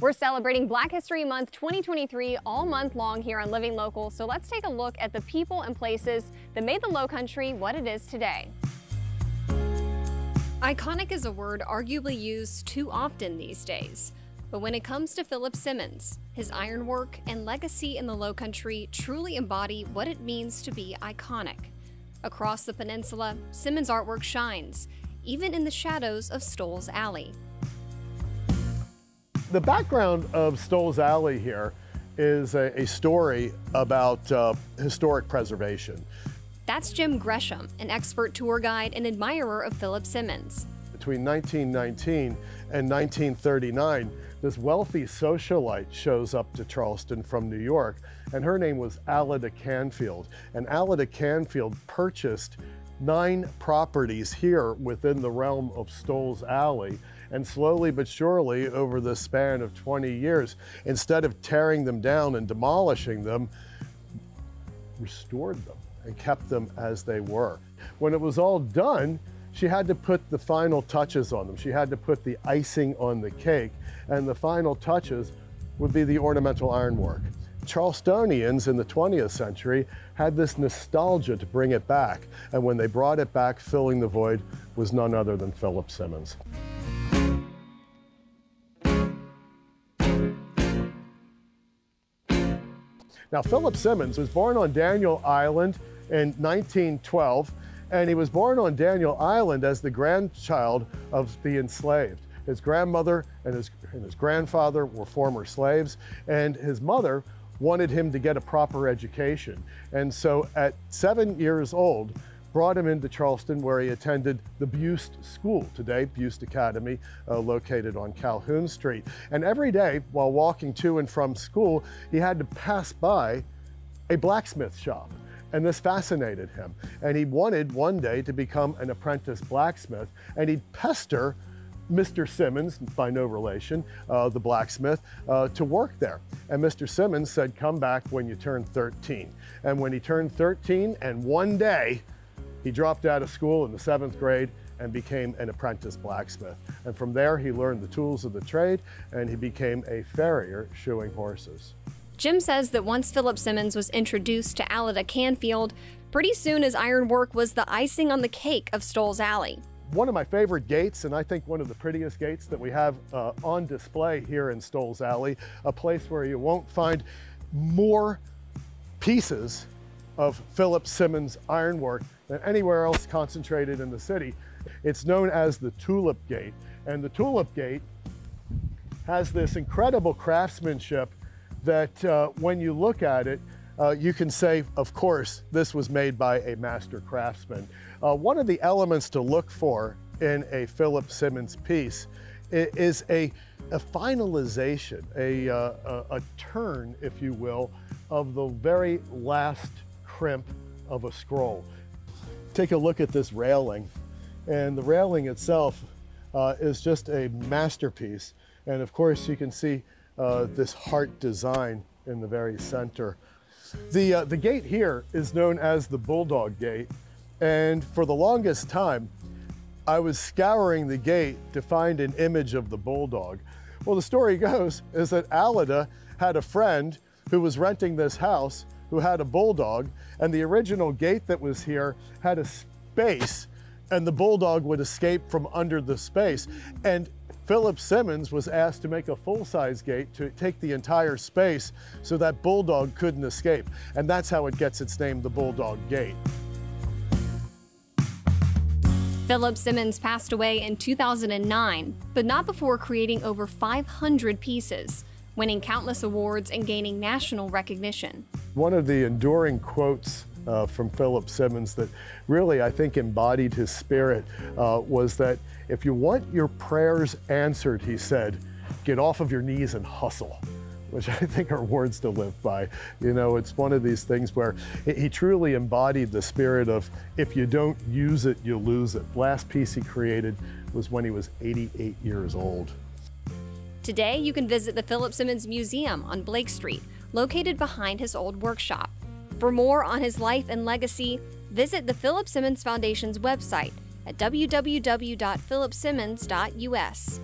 We're celebrating Black History Month 2023 all month long here on Living Local, so let's take a look at the people and places that made the Lowcountry what it is today. Iconic is a word arguably used too often these days. But when it comes to Philip Simmons, his ironwork and legacy in the Lowcountry truly embody what it means to be iconic. Across the peninsula, Simmons' artwork shines, even in the shadows of Stoll's Alley. The background of Stoll's Alley here is a story about historic preservation. That's Jim Gresham, an expert tour guide and admirer of Philip Simmons. Between 1919 and 1939, this wealthy socialite shows up to Charleston from New York, and her name was Alida Canfield. And Alida Canfield purchased 9 properties here within the realm of Stoll's Alley, and slowly but surely, over the span of 20 years, instead of tearing them down and demolishing them, restored them and kept them as they were. When it was all done, she had to put the final touches on them. She had to put the icing on the cake, and the final touches would be the ornamental ironwork. Charlestonians in the 20th century had this nostalgia to bring it back, and when they brought it back, filling the void was none other than Philip Simmons. Now, Philip Simmons was born on Daniel Island in 1912, and he was born on Daniel Island as the grandchild of the enslaved. His grandmother and his grandfather were former slaves, and his mother wanted him to get a proper education. And so at 7 years old, brought him into Charleston, where he attended the Buist School, today Buist Academy, located on Calhoun Street. And every day while walking to and from school, he had to pass by a blacksmith shop. And this fascinated him. And he wanted one day to become an apprentice blacksmith, and he'd pester Mr. Simmons, by no relation, the blacksmith, to work there. And Mr. Simmons said, "Come back when you turn 13. And when he turned 13, and one day, he dropped out of school in the 7th grade and became an apprentice blacksmith. And from there, he learned the tools of the trade, and he became a farrier shoeing horses. Jim says that once Philip Simmons was introduced to Alida Canfield, pretty soon his ironwork was the icing on the cake of Stoll's Alley. One of my favorite gates, and I think one of the prettiest gates that we have on display here in Stoll's Alley, a place where you won't find more pieces of Philip Simmons ironwork than anywhere else concentrated in the city. It's known as the Tulip Gate, and the Tulip Gate has this incredible craftsmanship that when you look at it, you can say, of course, this was made by a master craftsman. One of the elements to look for in a Philip Simmons piece is a finalization, a turn, if you will, of the very last crimp of a scroll. Take a look at this railing, and the railing itself is just a masterpiece. And of course, you can see this heart design in the very center. The gate here is known as the Bulldog Gate, and for the longest time, I was scouring the gate to find an image of the bulldog. Well, the story goes is that Alida had a friend who was renting this house who had a bulldog, and the original gate that was here had a space, and the bulldog would escape from under the space. And Philip Simmons was asked to make a full-size gate to take the entire space so that bulldog couldn't escape. And that's how it gets its name, the Bulldog Gate. Philip Simmons passed away in 2009, but not before creating over 500 pieces, winning countless awards and gaining national recognition. One of the enduring quotes from Philip Simmons that really, I think, embodied his spirit was that if you want your prayers answered, he said, get off of your knees and hustle, which I think are words to live by. You know, it's one of these things where he truly embodied the spirit of, if you don't use it, you lose it. Last piece he created was when he was 88 years old. Today, you can visit the Philip Simmons Museum on Blake Street, located behind his old workshop. For more on his life and legacy, visit the Philip Simmons Foundation's website at www.philipsimmons.us.